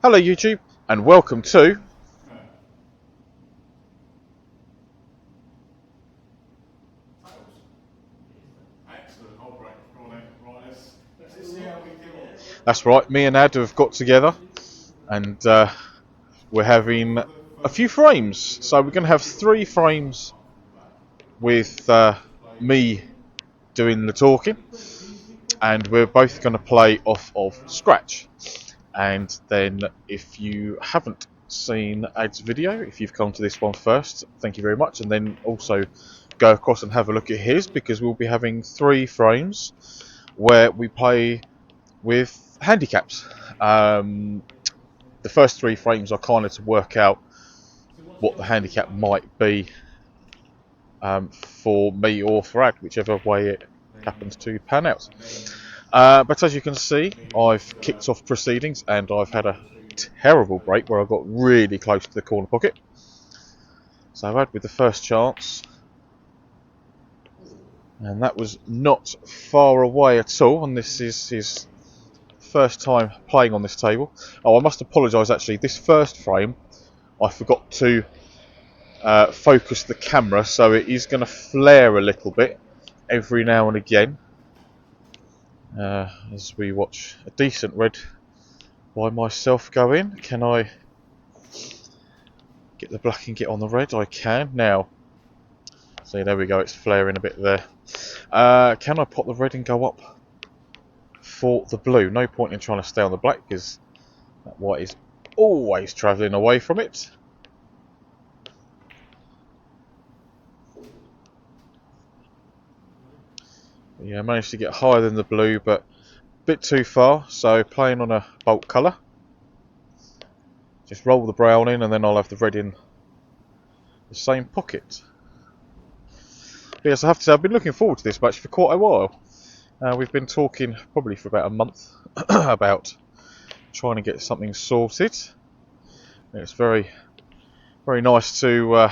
Hello YouTube and welcome to That's right, me and Ad have got together and we're having a few frames. So we're going to have 3 frames with me doing the talking, and we're both going to play off of Scratch. And then if you haven't seen Ad's video, if you've come to this one first, thank you very much, and then also go across and have a look at his, because we'll be having 3 frames where we play with handicaps. The first 3 frames are kind of to work out what the handicap might be for me or for Ad, whichever way it happens to pan out. But as you can see, I've kicked off proceedings and I've had a terrible break where I got really close to the corner pocket. So I've had with the first chance, and that was not far away at all, and this is his first time playing on this table. Oh, I must apologise actually, this first frame I forgot to focus the camera, so it is going to flare a little bit every now and again as we watch a decent red by myself go in. Can I get the black and get on the red? I can now. See, there we go, it's flaring a bit there. Can I pop the red and go up for the blue? No point in trying to stay on the black because that white is always travelling away from it. Yeah, I managed to get higher than the blue, but a bit too far, so playing on a bulk colour. Just roll the brown in and then I'll have the red in the same pocket. But yes, I have to say, I've been looking forward to this match for quite a while. We've been talking probably for about a month about trying to get something sorted. It's very, very nice to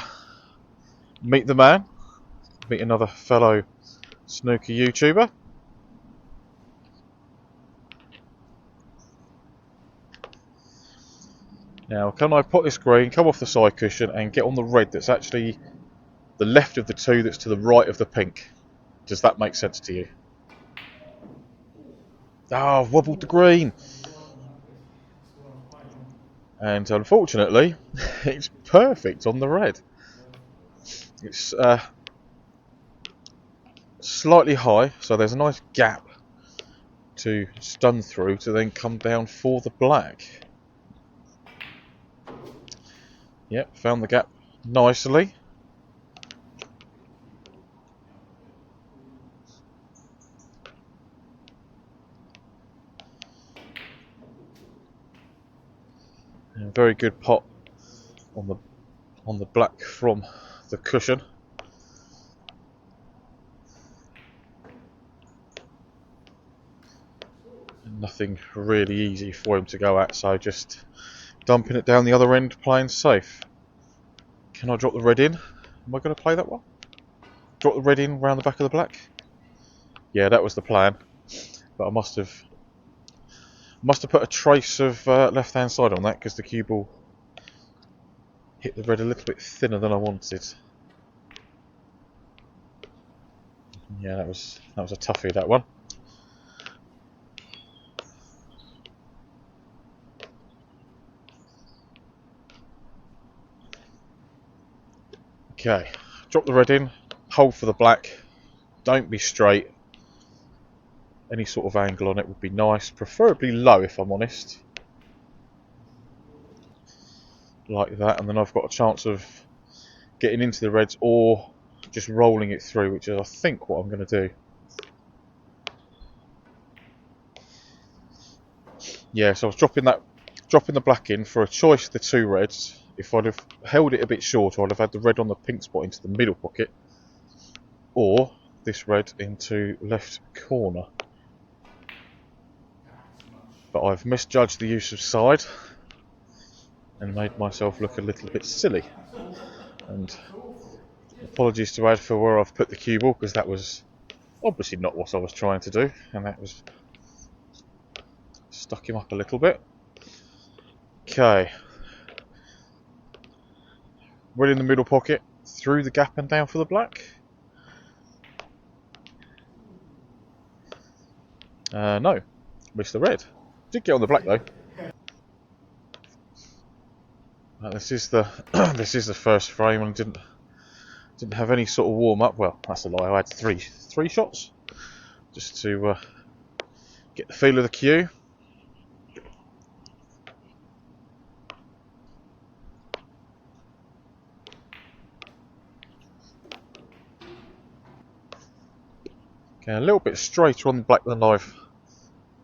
meet the man, meet another fellow snooker YouTuber. Now, can I put this green, come off the side cushion and get on the red that's actually the left of the two that's to the right of the pink? Does that make sense to you? Oh, I've wobbled the green. And unfortunately, it's perfect on the red. It's slightly high, so there's a nice gap to stun through to then come down for the black. Yep, found the gap nicely. And very good pot on the black from the cushion. And nothing really easy for him to go at, so just dumping it down the other end, playing safe. Can I drop the red in? Am I going to play that one? Drop the red in round the back of the black? Yeah, that was the plan. But I must have put a trace of left hand side on that because the cue ball hit the red a little bit thinner than I wanted. Yeah, that was a toughie, that one. Okay, drop the red in, hold for the black, don't be straight. Any sort of angle on it would be nice, preferably low if I'm honest. Like that, and then I've got a chance of getting into the reds or just rolling it through, which is I think what I'm going to do. Yeah, so I was dropping the black in for a choice of the 2 reds. If I'd have held it a bit shorter, I'd have had the red on the pink spot into the middle pocket, or this red into left corner. But I've misjudged the use of side and made myself look a little bit silly. And apologies to Ad for where I've put the cue ball, because that was obviously not what I was trying to do, and that was stuck him up a little bit. Okay. Red in the middle pocket, through the gap and down for the black. No, missed the red. Did get on the black though. This is the this is the first frame, and didn't have any sort of warm up. Well, that's a lie. I had three shots just to get the feel of the cue. Okay, a little bit straighter on the black than I've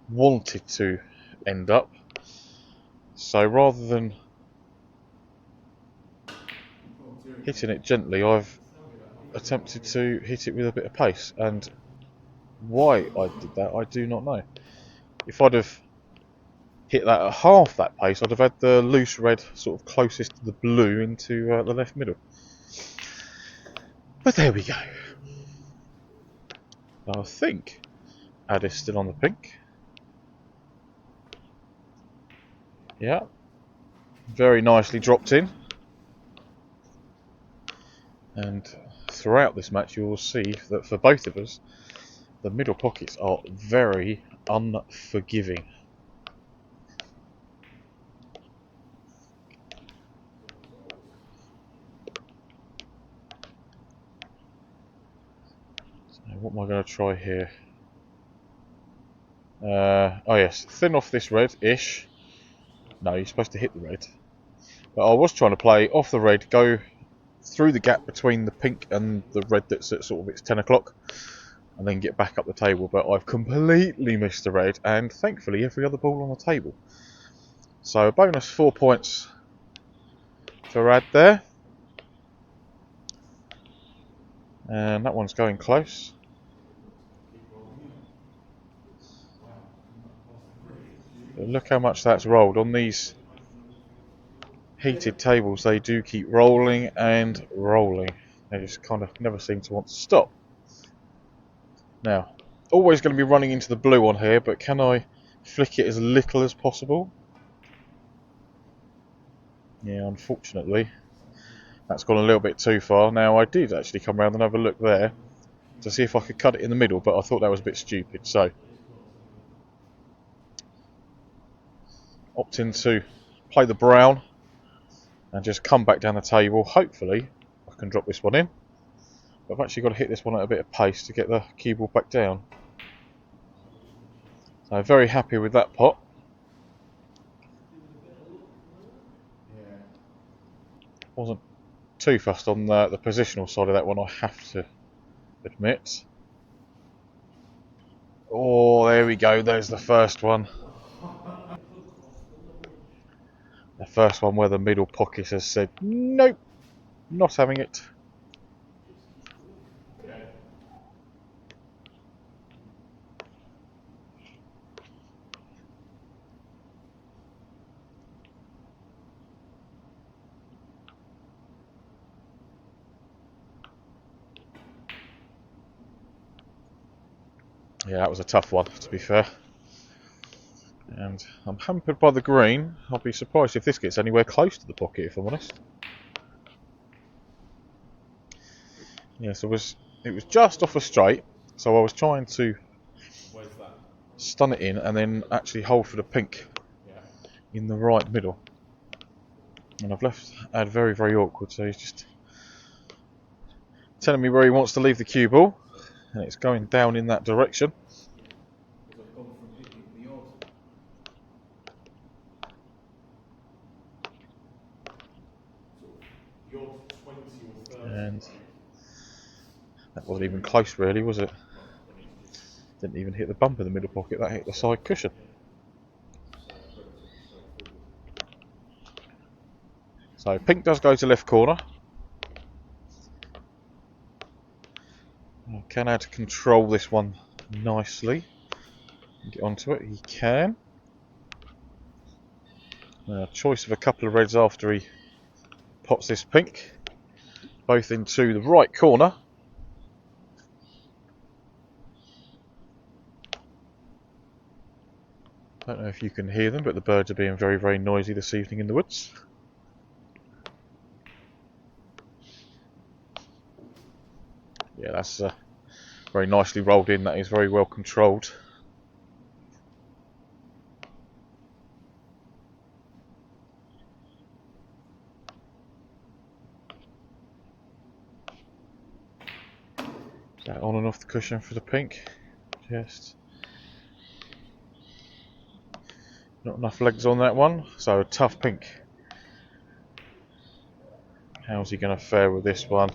wanted to end up. So rather than hitting it gently, I've attempted to hit it with a bit of pace, and why I did that I do not know. If I'd have hit that at half that pace, I'd have had the loose red sort of closest to the blue into the left middle. But there we go. I think Ad is still on the pink. Yeah, very nicely dropped in. And throughout this match you will see that for both of us, the middle pockets are very unforgiving. So what am I going to try here? Oh yes, thin off this red-ish. No, you're supposed to hit the red. But I was trying to play off the red, go through the gap between the pink and the red that's at sort of its 10 o'clock, and then get back up the table. But I've completely missed the red, and thankfully every other ball on the table. So a bonus 4 points for Ad there. And that one's going close. But look how much that's rolled. On these heated tables, they do keep rolling and rolling. They just kind of never seem to want to stop. Now, always going to be running into the blue on here, but can I flick it as little as possible? Yeah, unfortunately, that's gone a little bit too far. Now, I did actually come around and have a look there to see if I could cut it in the middle, but I thought that was a bit stupid, so opting to play the brown and just come back down the table. Hopefully I can drop this one in. But I've actually got to hit this one at a bit of pace to get the cue ball back down. So very happy with that pot. Wasn't too fussed on the positional side of that one, I have to admit. Oh, there we go, there's the first one. The first one where the middle pocket has said, nope, not having it. Yeah, that was a tough one, to be fair. And I'm hampered by the green. I'll be surprised if this gets anywhere close to the pocket, if I'm honest. Yeah, so it was just off a straight, so I was trying to stun it in and then actually hold for the pink in the right middle. And I've left Ad very, very awkward, so he's just telling me where he wants to leave the cue ball, and it's going down in that direction. And that wasn't even close, really, was it? Didn't even hit the bump in the middle pocket, that hit the side cushion. So pink does go to left corner. Can Ad control this one nicely? Get onto it, he can. Choice of a couple of reds after he pots this pink, both into the right corner. I don't know if you can hear them, but the birds are being very, very noisy this evening in the woods. Yeah, that's very nicely rolled in. That is very well controlled. Is that on and off the cushion for the pink? Just not enough legs on that one, so a tough pink. How's he going to fare with this one?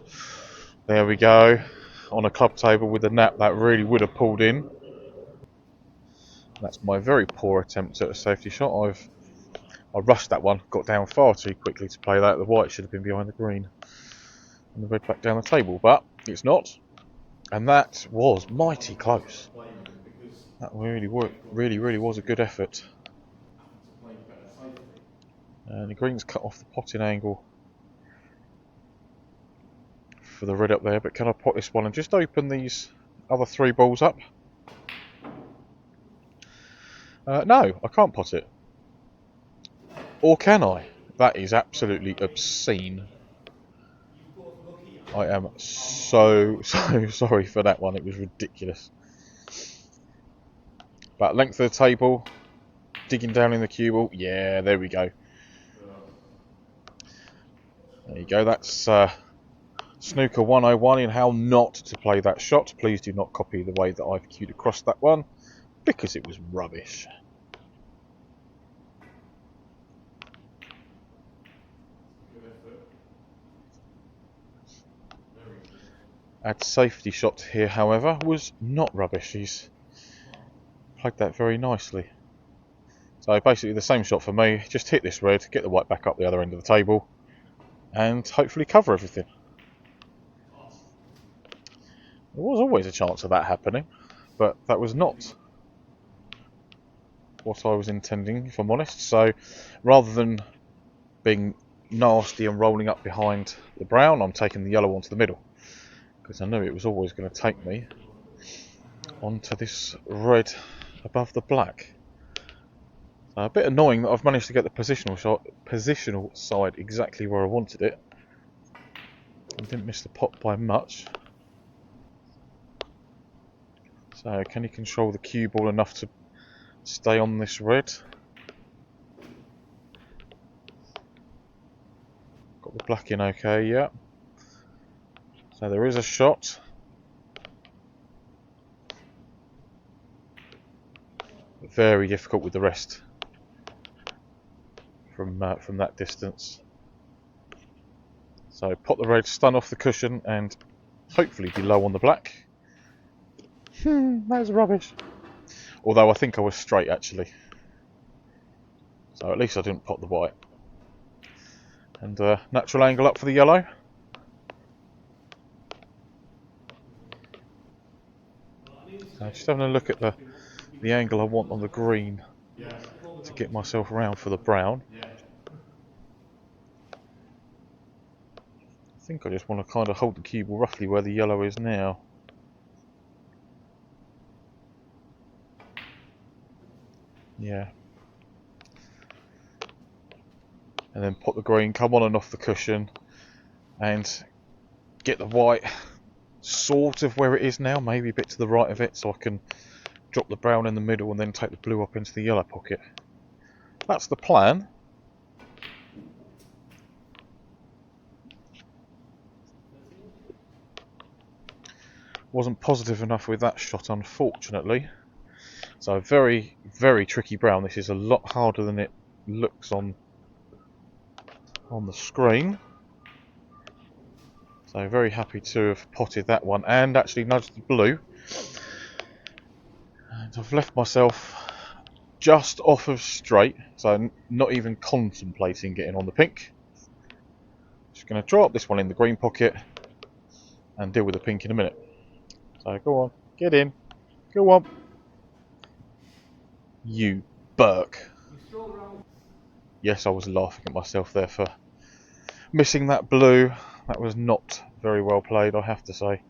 There we go. On a club table with a nap, that really would have pulled in. That's my very poor attempt at a safety shot. I rushed that one, got down far too quickly to play that. The white should have been behind the green. And the red back down the table, but it's not. And that was mighty close. That really was a good effort. And the green's cut off the potting angle for the red up there, but can I pot this one and just open these other 3 balls up? No, I can't pot it. Or can I? That is absolutely obscene. I am so sorry for that one. It was ridiculous. But length of the table, digging down in the cue ball. Yeah, there we go. There you go. That's Snooker 101 in how not to play that shot. Please do not copy the way that I've cued across that one, because it was rubbish. Ad's safety shot here, however, was not rubbish. He's played that very nicely. So basically the same shot for me. Just hit this red, get the white back up the other end of the table, and hopefully cover everything. There was always a chance of that happening, but that was not what I was intending, if I'm honest. So rather than being nasty and rolling up behind the brown, I'm taking the yellow onto the middle, because I knew it was always going to take me onto this red above the black. So a bit annoying that I've managed to get the positional side exactly where I wanted it. I didn't miss the pot by much. So can he control the cue ball enough to stay on this red? Got the black in okay, yeah. So there is a shot. Very difficult with the rest from that distance. So pot the red, stun off the cushion, and hopefully be low on the black. That was rubbish. Although I think I was straight actually. So at least I didn't pot the white. And natural angle up for the yellow. So just having a look at the angle I want on the green to get myself around for the brown. I think I just want to kind of hold the cue ball roughly where the yellow is now. Yeah. And then put the green, come on and off the cushion, and get the white sort of where it is now, maybe a bit to the right of it, so I can drop the brown in the middle and then take the blue up into the yellow pocket. That's the plan. Wasn't positive enough with that shot, unfortunately. So very, very tricky brown. This is a lot harder than it looks on the screen. So very happy to have potted that one and actually nudged the blue. And I've left myself just off of straight, so not even contemplating getting on the pink. Just going to draw up this one in the green pocket and deal with the pink in a minute. So go on, get in, go on. You Burke. Yes, I was laughing at myself there for missing that blue. That was not very well played, I have to say.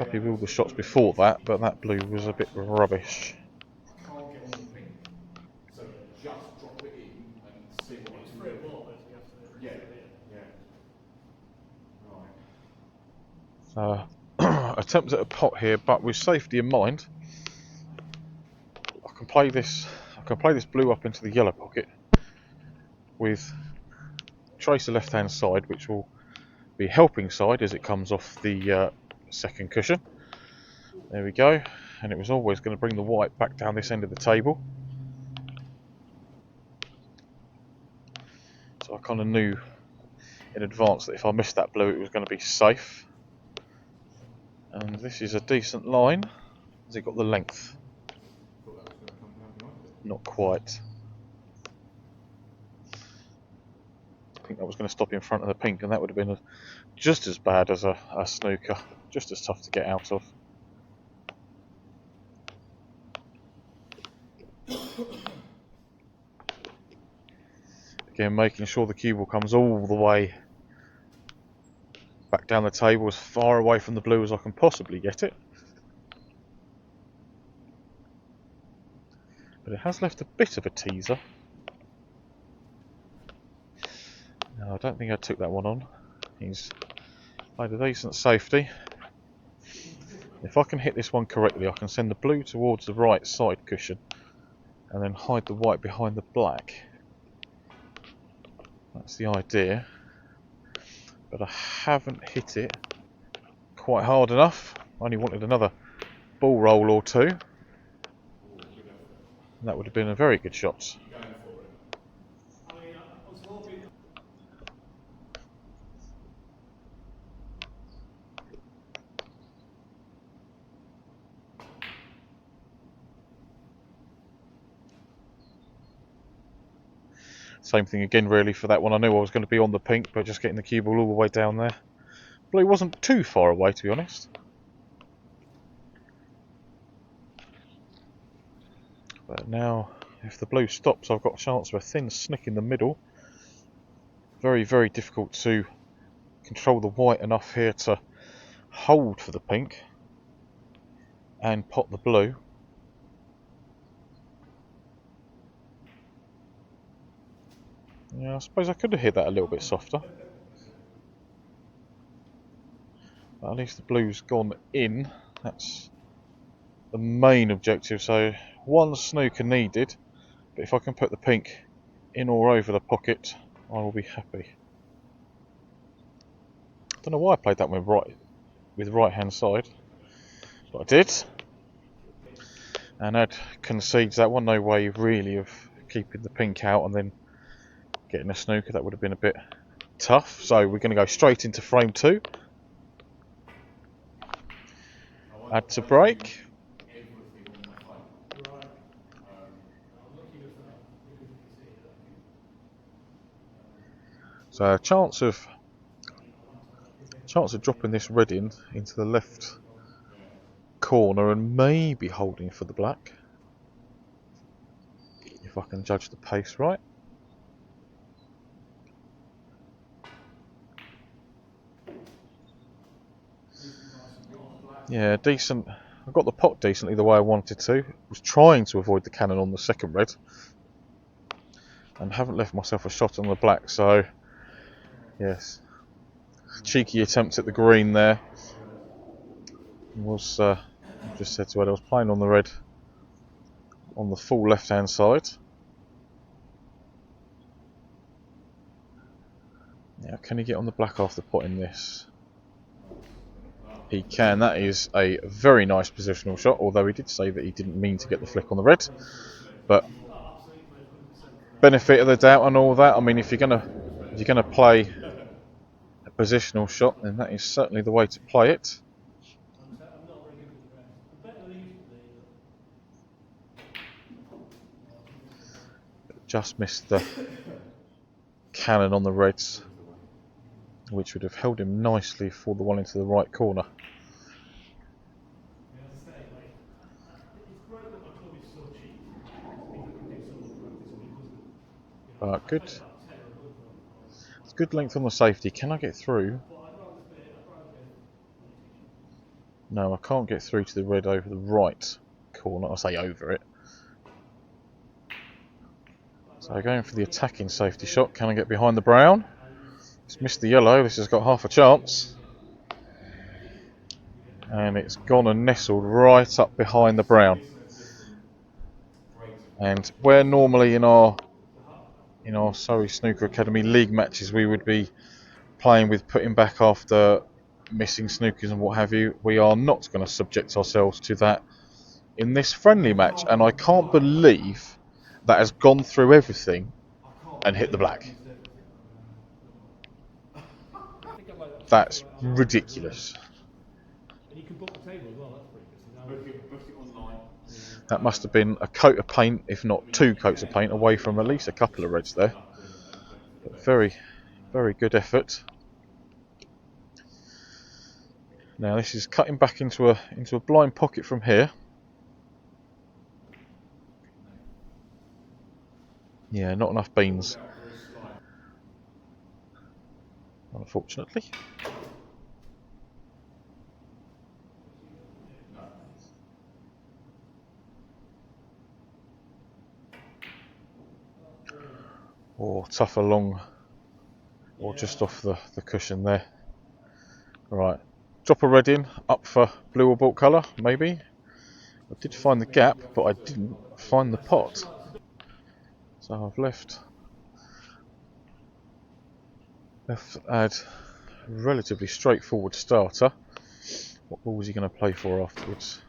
happy with all the shots before that, but that blue was a bit rubbish. Can't get on the pink, so just drop it in and see what it's free of water, so you have to. Yeah. Right. Attempt at a pot here, but with safety in mind, I can play this blue up into the yellow pocket with trace the left-hand side, which will be helping side as it comes off the second cushion. There we go, and it was always going to bring the white back down this end of the table. So I kind of knew in advance that if I missed that blue, it was going to be safe. And this is a decent line. Has it got the length? Not quite. I think that was going to stop in front of the pink, and that would have been just as bad as a snooker, just as tough to get out of. Again, making sure the cue ball comes all the way back down the table, as far away from the blue as I can possibly get it. But it has left a bit of a teaser. No, I don't think I took that one on. He's played a decent safety. If I can hit this one correctly, I can send the blue towards the right side cushion and then hide the white behind the black. That's the idea. But I haven't hit it quite hard enough. I only wanted another ball roll or two. And that would have been a very good shot. Same thing again really for that one. I knew I was going to be on the pink, but just getting the cue ball all the way down there. Blue wasn't too far away, to be honest. But now, if the blue stops, I've got a chance of a thin snick in the middle. Very, very difficult to control the white enough here to hold for the pink and pot the blue. Yeah, I suppose I could have hit that a little bit softer. But at least the blue's gone in. That's the main objective. So one snooker needed, but if I can put the pink in or over the pocket, I will be happy. I don't know why I played that one with right hand side, but I did. And that concedes that one. No way really of keeping the pink out and then getting a snooker. That would have been a bit tough. So we're going to go straight into frame 2. Add to break. So a chance of dropping this red into the left corner and maybe holding for the black, if I can judge the pace right. Yeah, decent. I got the pot decently the way I wanted to. Was trying to avoid the cannon on the second red, and haven't left myself a shot on the black. So yes, cheeky attempt at the green there. Was I just said to Ed, I was playing on the red on the full left-hand side. Now, can he get on the black after potting this? He can. That is a very nice positional shot, although he did say that he didn't mean to get the flick on the red. But benefit of the doubt and all that. I mean, if you're gonna play a positional shot, then that is certainly the way to play it. Just missed the cannon on the reds, which would have held him nicely for the one into the right corner. But good. It's good length on the safety. Can I get through? No, I can't get through to the red over the right corner. I say over it. So going for the attacking safety shot. Can I get behind the brown? It's missed the yellow. This has got half a chance. And it's gone and nestled right up behind the brown. And where normally in our Surrey Snooker Academy league matches we would be playing with putting back after missing snookers and what have you, we are not going to subject ourselves to that in this friendly match. And I can't believe that has gone through everything and hit the black. That's ridiculous. And you can book the table as well, that's pretty good. Book it online. That must have been a coat of paint, if not 2 coats of paint, away from at least a couple of reds there. But very, very good effort. Now this is cutting back into a blind pocket from here. Yeah, not enough beans, unfortunately. Or tougher long, or just off the cushion there. Right, drop a red in, up for blue or balt colour, maybe. I did find the gap, but I didn't find the pot. So I've left Ad a relatively straightforward starter. What ball was he going to play for afterwards?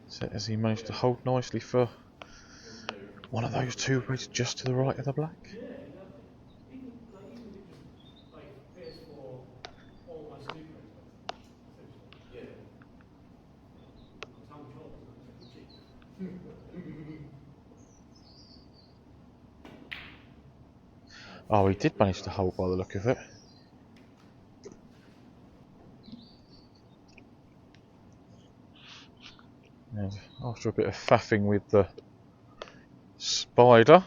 So has he managed to hold nicely for one of those 2 reds just to the right of the black? Oh, he did manage to hold by the look of it. And after a bit of faffing with the spider,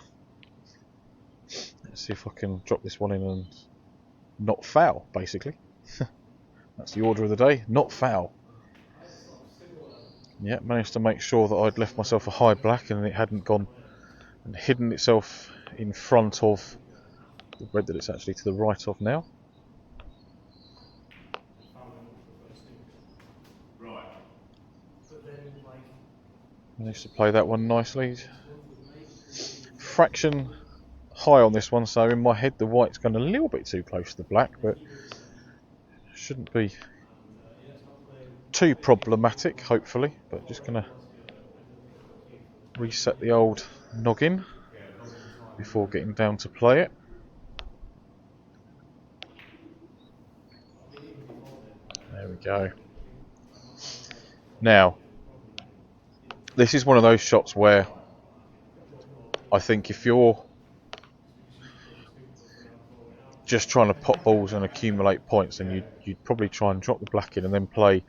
let's see if I can drop this one in and not foul, basically. That's the order of the day, not foul. Yeah, managed to make sure that I'd left myself a high black and it hadn't gone and hidden itself in front of the red that it's actually to the right of now. Managed to play that one nicely. Fraction high on this one, so in my head the white's gone a little bit too close to the black, but shouldn't be too problematic, hopefully. But just going to reset the old noggin before getting down to play it. There we go. Now, this is one of those shots where I think if you're just trying to pop balls and accumulate points, then you'd probably try and drop the black in and then play.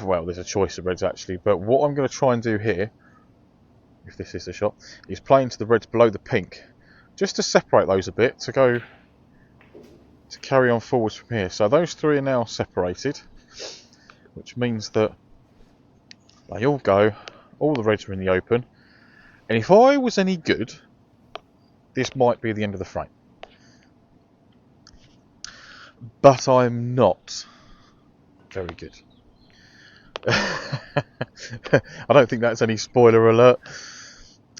Well, there's a choice of reds actually, but what I'm going to try and do here, if this is the shot, is play into the reds below the pink, just to separate those a bit, to carry on forwards from here. So those 3 are now separated, which means that they all go, all the reds are in the open, and if I was any good, this might be the end of the frame. But I'm not very good. I don't think that's any spoiler alert.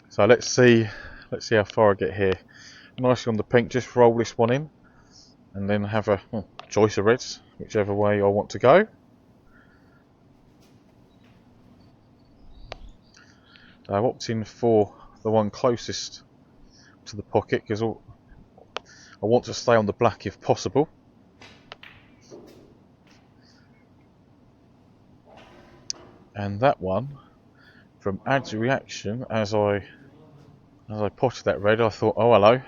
So let's see how far I get here. Nicely on the pink, just roll this one in and then have a choice of reds, whichever way I want to go. I opted in for the one closest to the pocket because I want to stay on the black if possible. And that one, from Ad's reaction as I potted that red, I thought, oh hello,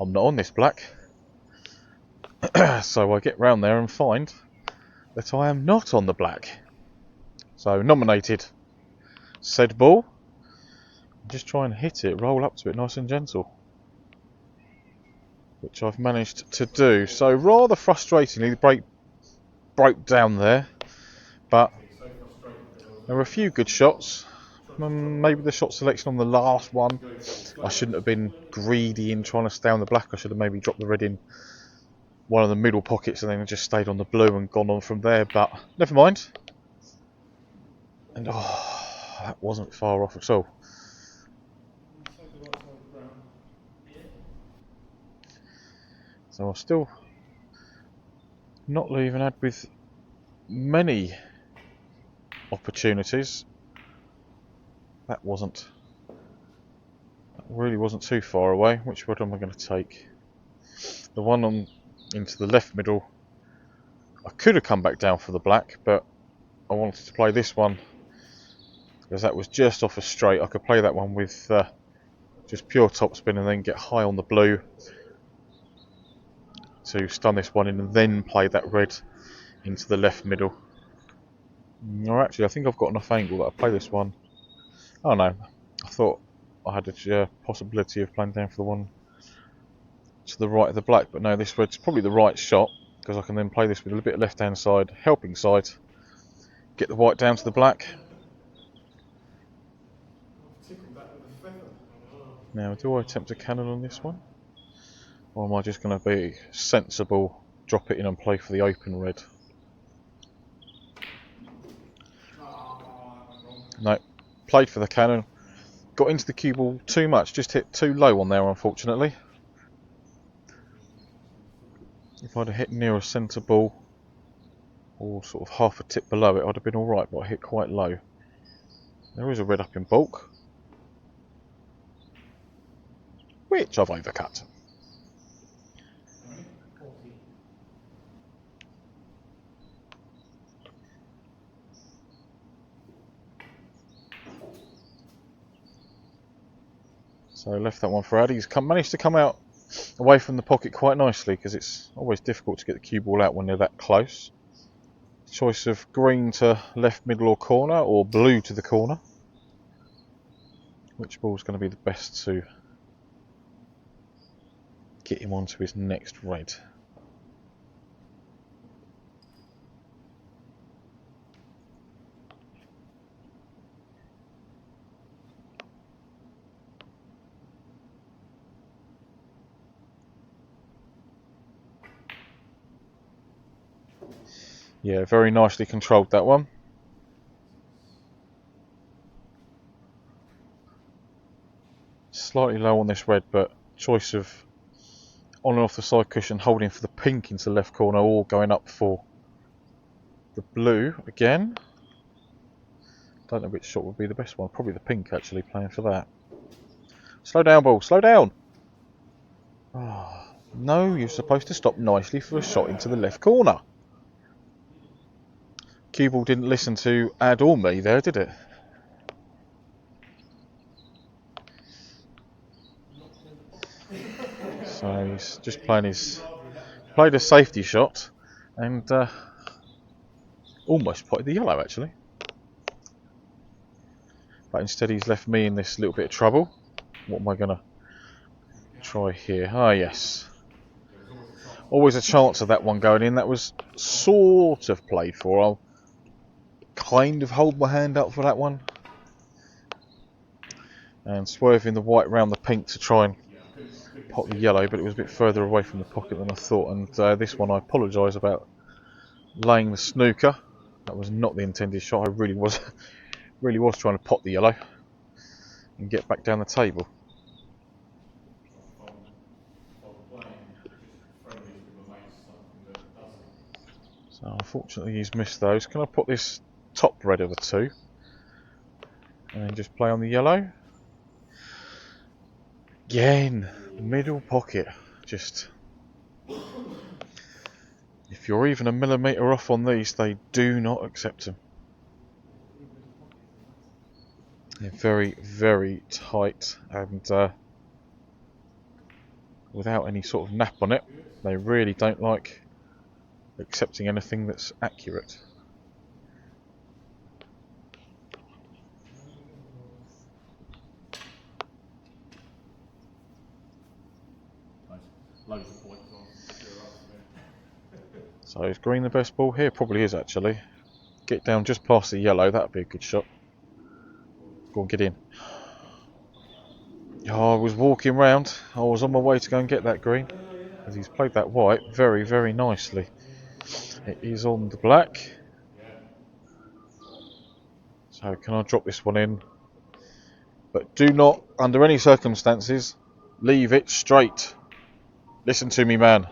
I'm not on this black. So I get round there and find that I am not on the black. So nominated said ball. Just try and hit it, roll up to it nice and gentle. Which I've managed to do. So rather frustratingly, the brake broke down there. But there were a few good shots. Maybe the shot selection on the last one, I shouldn't have been greedy in trying to stay on the black. I should have maybe dropped the red in one of the middle pockets and then just stayed on the blue and gone on from there. But never mind. And that wasn't far off at all. So I'm still not leaving Ad with many opportunities. That really wasn't too far away. Which wood am I going to take? The one on into the left middle. I could have come back down for the black, but I wanted to play this one because that was just off a straight. I could play that one with just pure topspin and then get high on the blue to stun this one in and then play that red into the left middle. Or actually, I think I've got enough angle that I'll play this one. Oh no, I thought I had a possibility of playing down for the one to the right of the black, but no, this red's probably the right shot because I can then play this with a little bit left hand side, helping side, get the white down to the black. Now, do I attempt a cannon on this one? Or am I just going to be sensible, drop it in and play for the open red? No, played for the cannon. Got into the cue ball too much, just hit too low on there unfortunately. If I'd have hit near a centre ball, or sort of half a tip below it, I'd have been alright, but I hit quite low. There is a red up in bulk, which I've overcut. So I left that one for Addy. He's managed to come out away from the pocket quite nicely because it's always difficult to get the cue ball out when they're that close. Choice of green to left, middle or corner, or blue to the corner. Which ball's going to be the best to get him onto his next red? Yeah, very nicely controlled that one. Slightly low on this red, but choice of on and off the side cushion, holding for the pink into the left corner, or going up for the blue again. Don't know which shot would be the best one. Probably the pink actually, playing for that. Slow down, ball, slow down! Oh, no, you're supposed to stop nicely for a shot into the left corner. Cue ball didn't listen to Ad or me there, did it? So he's just played a safety shot and almost potted the yellow actually. But instead he's left me in this little bit of trouble. What am I going to try here? Ah, yes. Always a chance of that one going in. That was sort of played for. I'll kind of hold my hand up for that one. And swerving the white round the pink to try and pot the yellow, but it was a bit further away from the pocket than I thought. And this one I apologise about laying the snooker. That was not the intended shot. I really was trying to pot the yellow and get back down the table. So unfortunately he's missed those. Can I put this top red of the two and then just play on the yellow? Again, middle pocket. Just, if you're even a millimetre off on these, they do not accept them. They're very, very tight and without any sort of nap on it, they really don't like accepting anything that's accurate. loads of points on. You're up to me. So is green the best ball here? Probably is actually. Get down just past the yellow, that'd be a good shot. Go on, get in. Oh, I was walking round. I was on my way to go and get that green. As he's played that white very, very nicely. It is on the black. So can I drop this one in? But do not, under any circumstances, leave it straight. Listen to me, man.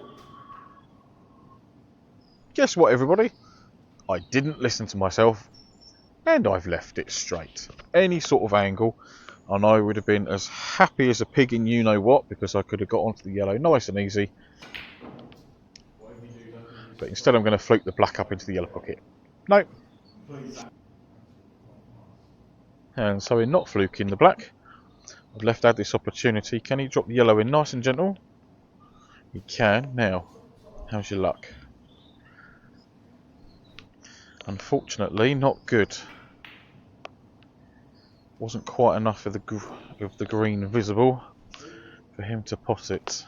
Guess what, everybody? I didn't listen to myself, and I've left it straight. Any sort of angle, and I would have been as happy as a pig in you-know-what, because I could have got onto the yellow nice and easy. But instead I'm going to fluke the black up into the yellow pocket. Nope. And so we're not fluking the black. I've left out this opportunity. Can he drop the yellow in nice and gentle? He can. Now, how's your luck? Unfortunately, not good. Wasn't quite enough of the green visible for him to pot it.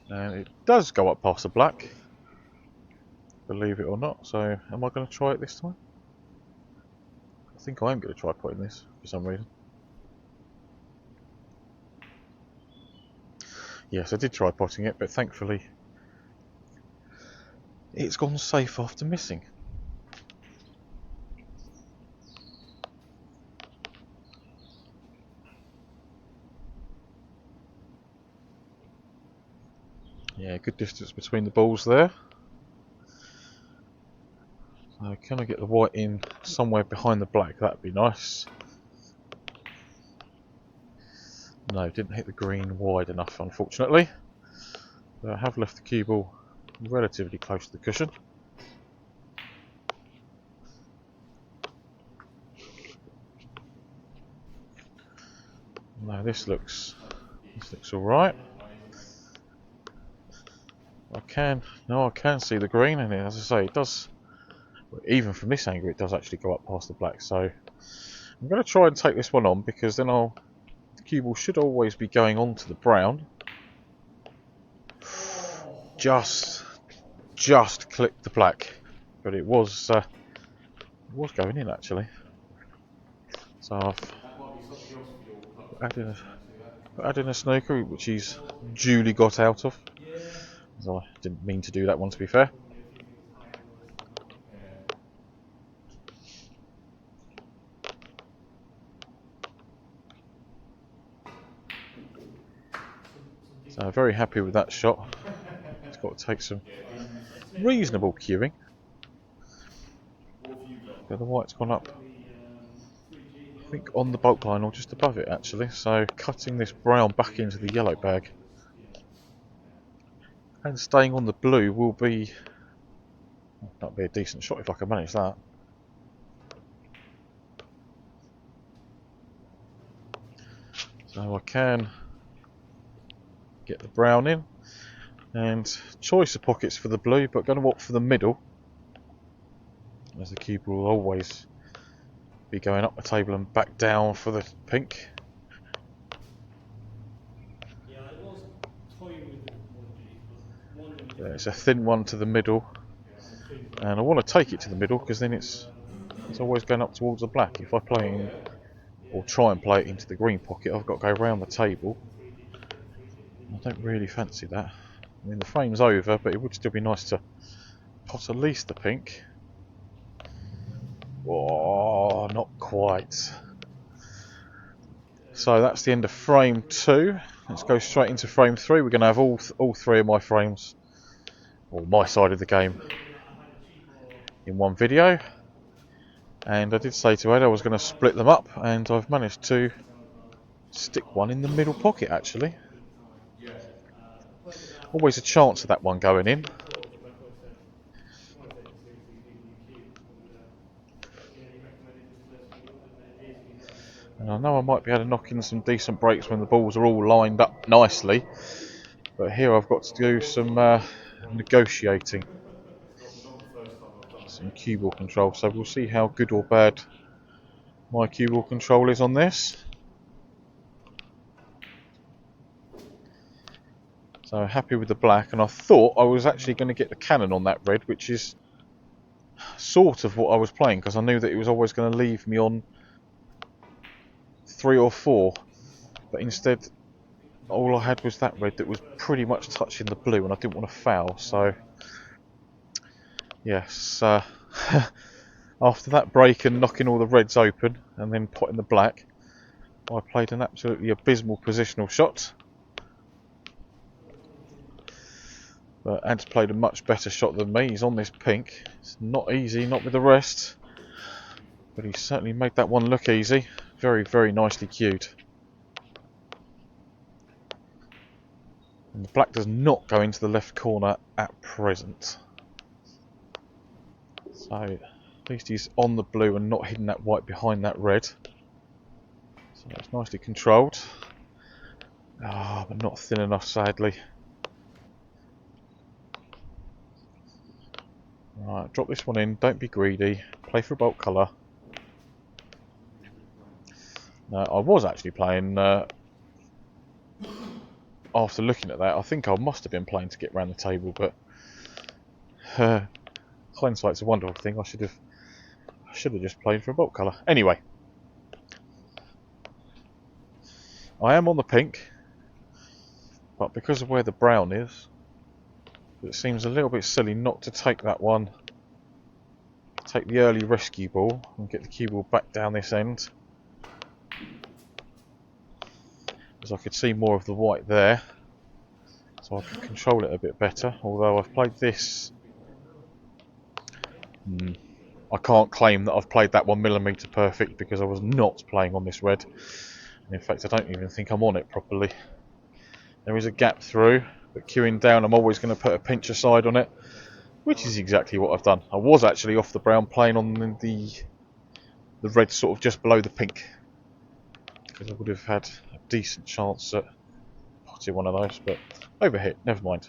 And it does go up past the black, believe it or not. So, am I going to try it this time? I think I am going to try putting this for some reason. Yes, I did try potting it, but thankfully it's gone safe after missing. Yeah, good distance between the balls there. So can I get the white in somewhere behind the black? That'd be nice. No, didn't hit the green wide enough, unfortunately. But I have left the cue ball relatively close to the cushion. No, this looks all right. I can see the green, and as I say, it does. Even from this angle, it does actually go up past the black. So I'm going to try and take this one on, because then the cue ball should always be going on to the brown. Just clipped the black, but it was going in actually. So I've added a snooker, which he's duly got out of. So I didn't mean to do that one, to be fair. So very happy with that shot. It's got to take some reasonable cueing. But the white's gone up, I think, on the bulk line or just above it actually. So cutting this brown back into the yellow bag and staying on the blue will be, that'll be a decent shot if I can manage that. So I can get the brown in, and choice of pockets for the blue, but going to opt for the middle, as the cube will always be going up the table and back down for the pink. Yeah, it's a thin one to the middle, and I want to take it to the middle because then it's always going up towards the black. If I play in, or try and play it into the green pocket, I've got to go around the table. I don't really fancy that. I mean, the frame's over, but it would still be nice to pot at least the pink. Oh, not quite. So that's the end of frame 2. Let's go straight into frame 3. We're going to have all three of my frames, or my side of the game, in one video. And I did say to Ed I was going to split them up, and I've managed to stick one in the middle pocket actually. Always a chance of that one going in. And I know I might be able to knock in some decent breaks when the balls are all lined up nicely, but here I've got to do some negotiating, some cue ball control. So we'll see how good or bad my cue ball control is on this. So happy with the black, and I thought I was actually going to get the cannon on that red, which is sort of what I was playing, because I knew that it was always going to leave me on 3 or 4, but instead all I had was that red that was pretty much touching the blue, and I didn't want to foul. So yes, after that break and knocking all the reds open and then potting the black, I played an absolutely abysmal positional shot. But Ad's played a much better shot than me. He's on this pink. It's not easy, not with the rest. But he certainly made that one look easy. Very, very nicely cued. And the black does not go into the left corner at present. So, at least he's on the blue and not hidden that white behind that red. So it's nicely controlled. Ah, but not thin enough, sadly. Right, drop this one in. Don't be greedy. Play for a bulk colour. I was actually playing, after looking at that, I think I must have been playing to get round the table, but hindsight's a wonderful thing. I should have just played for a bulk colour. Anyway, I am on the pink, but because of where the brown is, it seems a little bit silly not to take that one. Take the early rescue ball and get the cue ball back down this end, as I could see more of the white there, so I can control it a bit better. Although I've played this, I can't claim that I've played that 1mm perfect, because I was not playing on this red. And in fact, I don't even think I'm on it properly. There is a gap through, but queuing down, I'm always going to put a pinch aside on it, which is exactly what I've done. I was actually off the brown, playing on the red sort of just below the pink, because I would have had a decent chance at potting one of those, but overhit, never mind.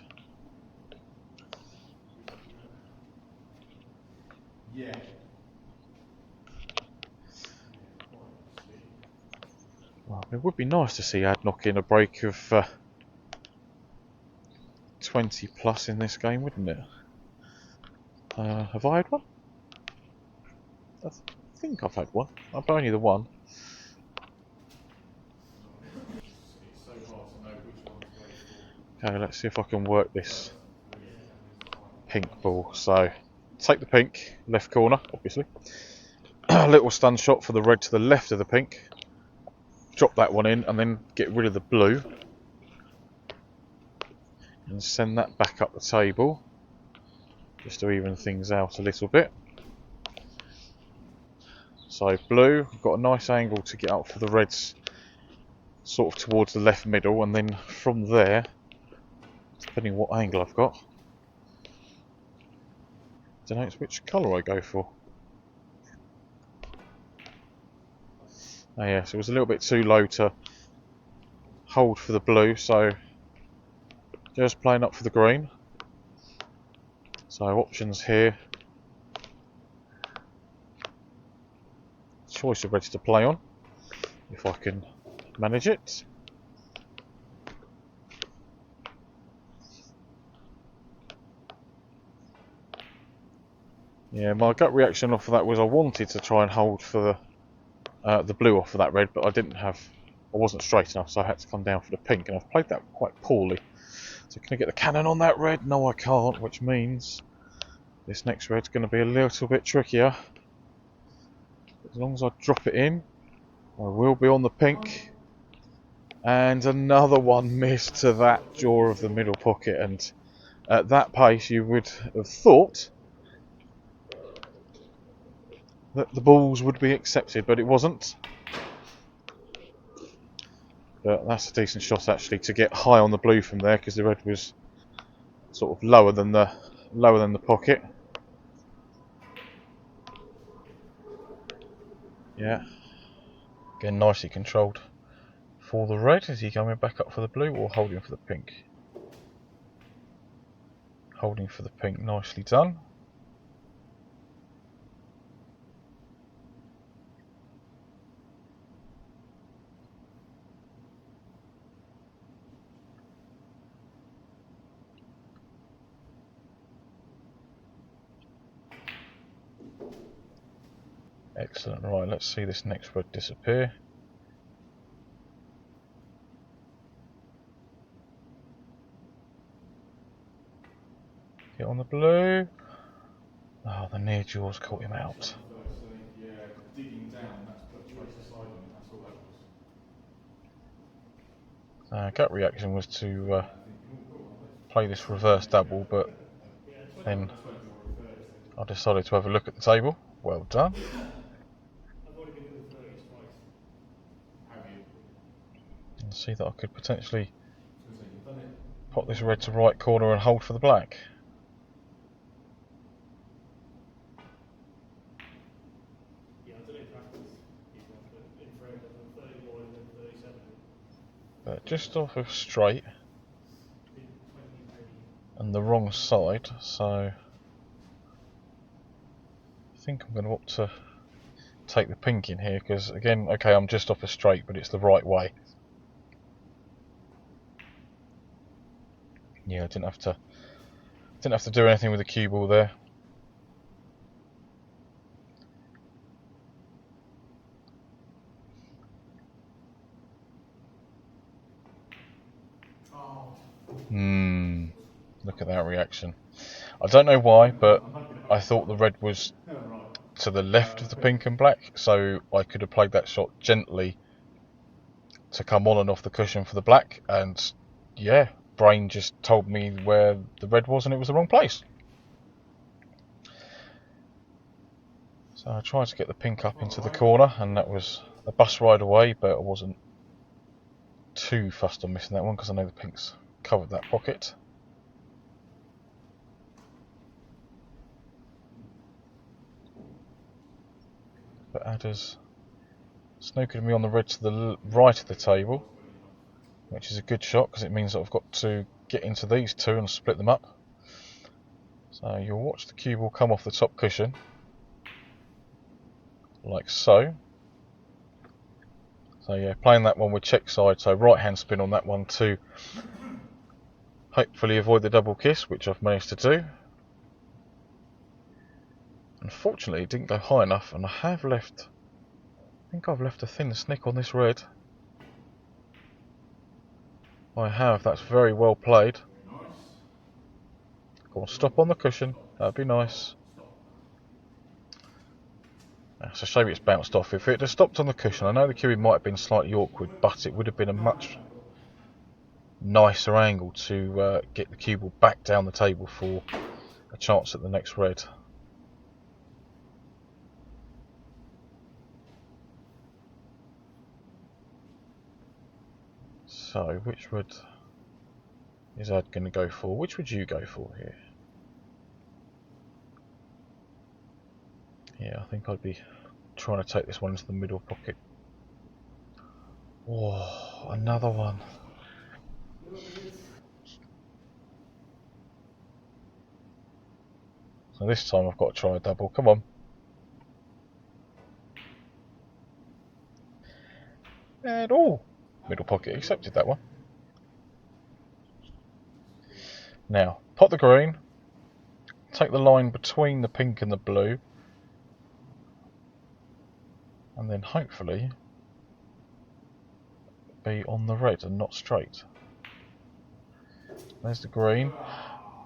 Yeah. Well, it would be nice to see Ad knock in a break of 20 plus in this game, wouldn't it? Have I had one? I think I've had one. I've only the one. It's so hard to know which one to wait for. Okay, let's see if I can work this pink ball. So, take the pink, left corner, obviously. A little stun shot for the red to the left of the pink. Drop that one in and then get rid of the blue. And send that back up the table, just to even things out a little bit. So blue, I've got a nice angle to get up for the reds, sort of towards the left middle, and then from there, depending what angle I've got, I don't know which colour I go for. Oh yeah, so it was a little bit too low to hold for the blue, so just playing up for the green. So options here. Choice of reds to play on, if I can manage it. Yeah, my gut reaction off of that was I wanted to try and hold for the blue off of that red, but I wasn't straight enough, so I had to come down for the pink, and I've played that quite poorly. So can I get the cannon on that red? No, I can't, which means this next red's going to be a little bit trickier. As long as I drop it in, I will be on the pink. And another one missed to that jaw of the middle pocket, and at that pace you would have thought that the balls would be accepted, but it wasn't. But that's a decent shot actually to get high on the blue from there, because the red was sort of lower than the pocket. Yeah. Again, nicely controlled for the red. Is he coming back up for the blue or holding for the pink? Holding for the pink, nicely done. Excellent. Right, let's see this next red disappear. Get on the blue. Oh, the near jaws caught him out. Yeah, digging down, that's put a trace aside on it, that's all that was. Gut reaction was to play this reverse double, but then I decided to have a look at the table. Well done. I've already been in the 30s twice. Have you? And see that I could potentially I was going to say, you've done it. pop this red to right corner and hold for the black. Yeah, I've done it in practice before, but in frame I've done 31 and then 37. But just off of straight Been 20 maybe. and the wrong side, so I think I'm going to opt to take the pink in here because, again, okay, I'm just off a straight, but it's the right way. Yeah, I didn't have to do anything with the cue ball there. Look at that reaction. I don't know why, but I thought the red was to the left of the pink and black, so I could have played that shot gently to come on and off the cushion for the black, and yeah, brain just told me where the red was and it was the wrong place. So I tried to get the pink up into the corner, and that was a bus ride away, but I wasn't too fussed on missing that one because I know the pink's covered that pocket. But Adder's snookered me on the red to the right of the table, which is a good shot because it means that I've got to get into these two and split them up. So you'll watch the cue ball come off the top cushion, like so. So yeah, playing that one with check side, so right hand spin on that one to hopefully avoid the double kiss, which I've managed to do. Unfortunately, it didn't go high enough, and I think I've left a thin snick on this red. I have, that's very well played. Go on, stop on the cushion, that'd be nice. It's a shame it's bounced off. If it had stopped on the cushion, I know the cueing might have been slightly awkward, but it would have been a much nicer angle to get the cue ball back down the table for a chance at the next red. So, which red is Ad going to go for? Which would you go for here? Yeah, I think I'd be trying to take this one into the middle pocket. Oh, another one. So this time I've got to try a double. Come on. And oh, middle pocket accepted that one. Now, pot the green. Take the line between the pink and the blue. And then hopefully be on the red and not straight. There's the green.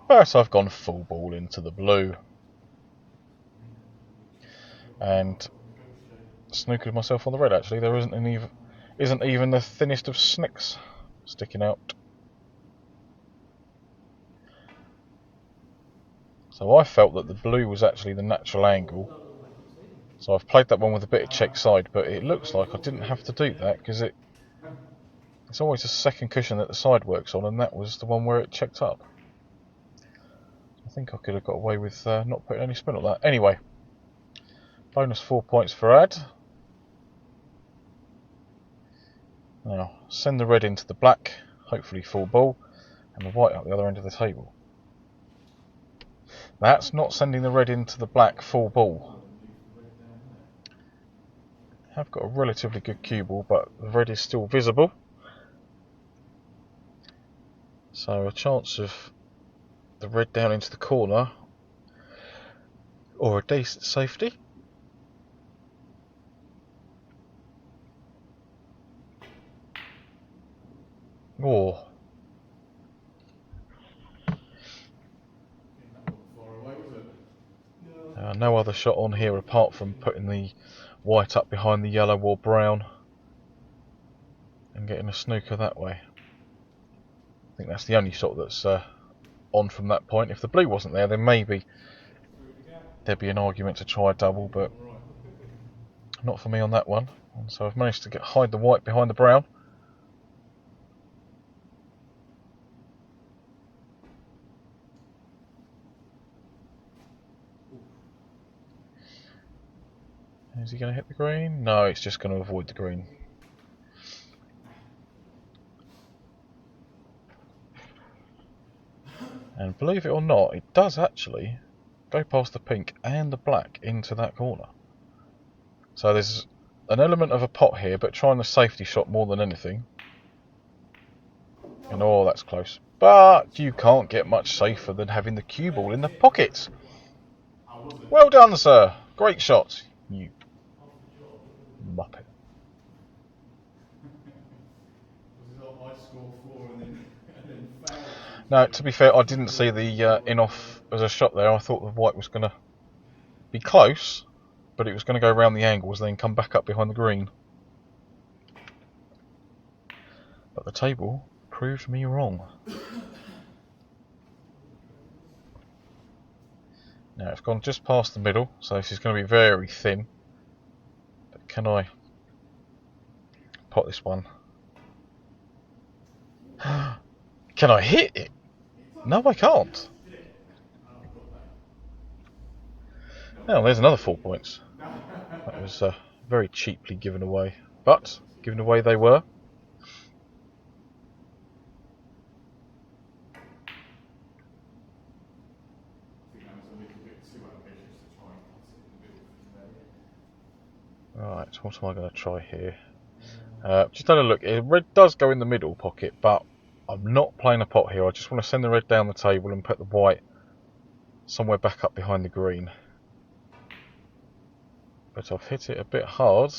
But I've gone full ball into the blue. And snookered myself on the red actually. There isn't even the thinnest of snicks sticking out. So I felt that the blue was actually the natural angle. So I've played that one with a bit of check side, but it looks like I didn't have to do that because it's always a second cushion that the side works on, and that was the one where it checked up. I think I could have got away with not putting any spin on that. Anyway, bonus 4 points for Ad. Now, send the red into the black, hopefully full ball, and the white up the other end of the table. That's not sending the red into the black full ball. I've got a relatively good cue ball, but the red is still visible. So a chance of the red down into the corner, or a decent safety. Oh, That wasn't far away, was it? No. no other shot on here apart from putting the white up behind the yellow or brown and getting a snooker that way. I think that's the only shot that's on from that point. If the blue wasn't there, then maybe there'd be an argument to try a double, but Right. not for me on that one. And so I've managed to hide the white behind the brown. Is he going to hit the green? No, it's just going to avoid the green. And believe it or not, it does actually go past the pink and the black into that corner. So there's an element of a pot here, but trying the safety shot more than anything. And oh, that's close. But you can't get much safer than having the cue ball in the pocket. I wasn't. Well done, sir. Great shot, you muppet. Was it I score 4 and then failed? No, to be fair, I didn't see the in-off as a shot there. I thought the white was going to be close, but it was going to go around the angles and then come back up behind the green. But the table proved me wrong. Now it's gone just past the middle, so this is going to be very thin. But can I pot this one? Can I hit it? No, I can't. Now there's another 4 points. That was very cheaply given away, but given away they were. I think that was a little bit too ambitious to try and put it in the middle from there. Right, what am I going to try here? Just had a look. Red does go in the middle pocket, but I'm not playing a pot here. I just want to send the red down the table and put the white somewhere back up behind the green. But I've hit it a bit hard.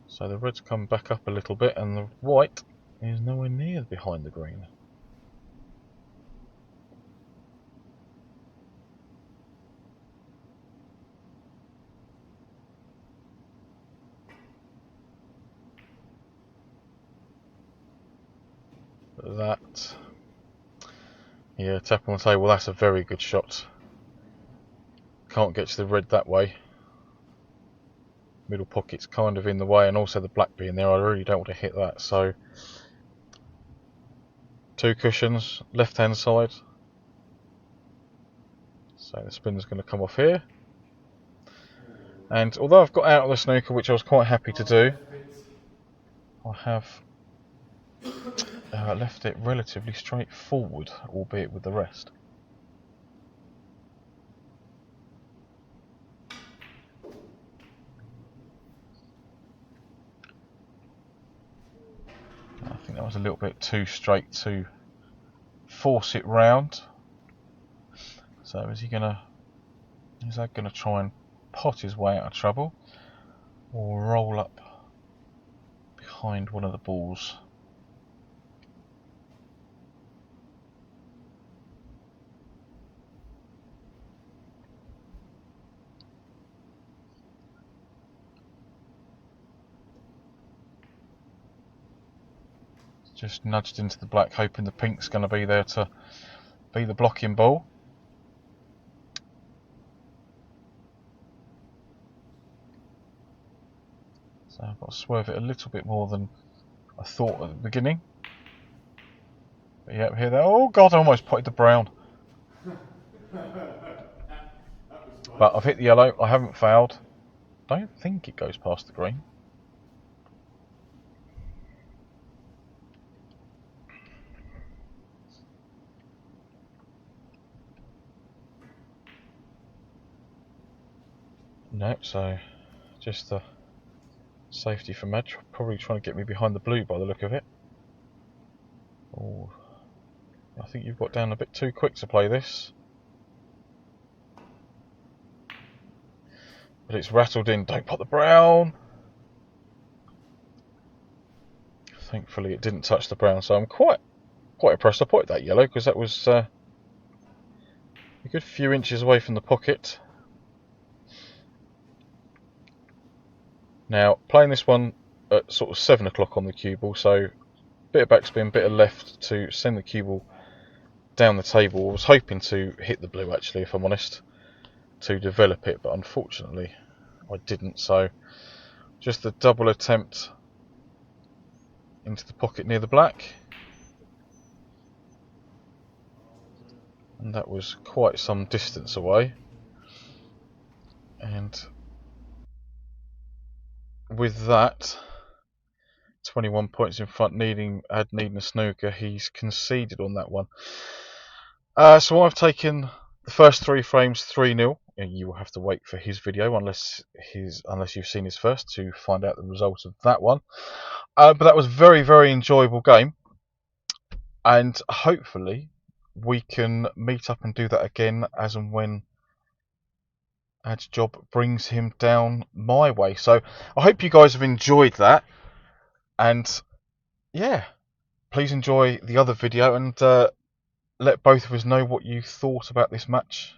So the red's come back up a little bit and the white is nowhere near behind the green. That, yeah, tap on the table, that's a very good shot. Can't get to the red that way. Middle pocket's kind of in the way, and also the black being there, I really don't want to hit that. So 2 cushions, left hand side. So the spin's going to come off here. And although I've got out of the snooker, which I was quite happy to do, I have left it relatively straightforward, albeit with the rest. I think that was a little bit too straight to force it round. So is that gonna try and pot his way out of trouble, or roll up behind one of the balls? Just nudged into the black, hoping the pink's going to be there to be the blocking ball. So I've got to swerve it a little bit more than I thought at the beginning. But yeah, here they are. Oh god, I almost potted the brown. But I've hit the yellow, I haven't fouled. Don't think it goes past the green. No, so just the safety for Madge, probably trying to get me behind the blue by the look of it. Oh, I think you've got down a bit too quick to play this. But it's rattled in, don't pot the brown! Thankfully it didn't touch the brown, so I'm quite impressed I potted that yellow, because that was a good few inches away from the pocket. Now, playing this one at sort of 7 o'clock on the cue ball, so bit of backspin, bit of left to send the cue ball down the table. I was hoping to hit the blue, actually, if I'm honest, to develop it, but unfortunately I didn't, so just a double attempt into the pocket near the black, and that was quite some distance away. And with that, 21 points in front, needing a snooker, he's conceded on that one. So I've taken the first 3 frames 3-0. You will have to wait for his video unless you've seen his first to find out the result of that one. But that was a very, very enjoyable game, and hopefully we can meet up and do that again as and when Ad's job brings him down my way. So I hope you guys have enjoyed that, and yeah, please enjoy the other video, and let both of us know what you thought about this match,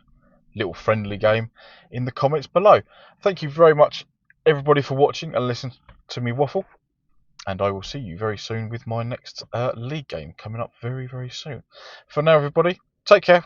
little friendly game, in the comments below. Thank you very much, everybody, for watching and listening to me waffle, and I will see you very soon with my next league game coming up very, very soon. For now, everybody, take care.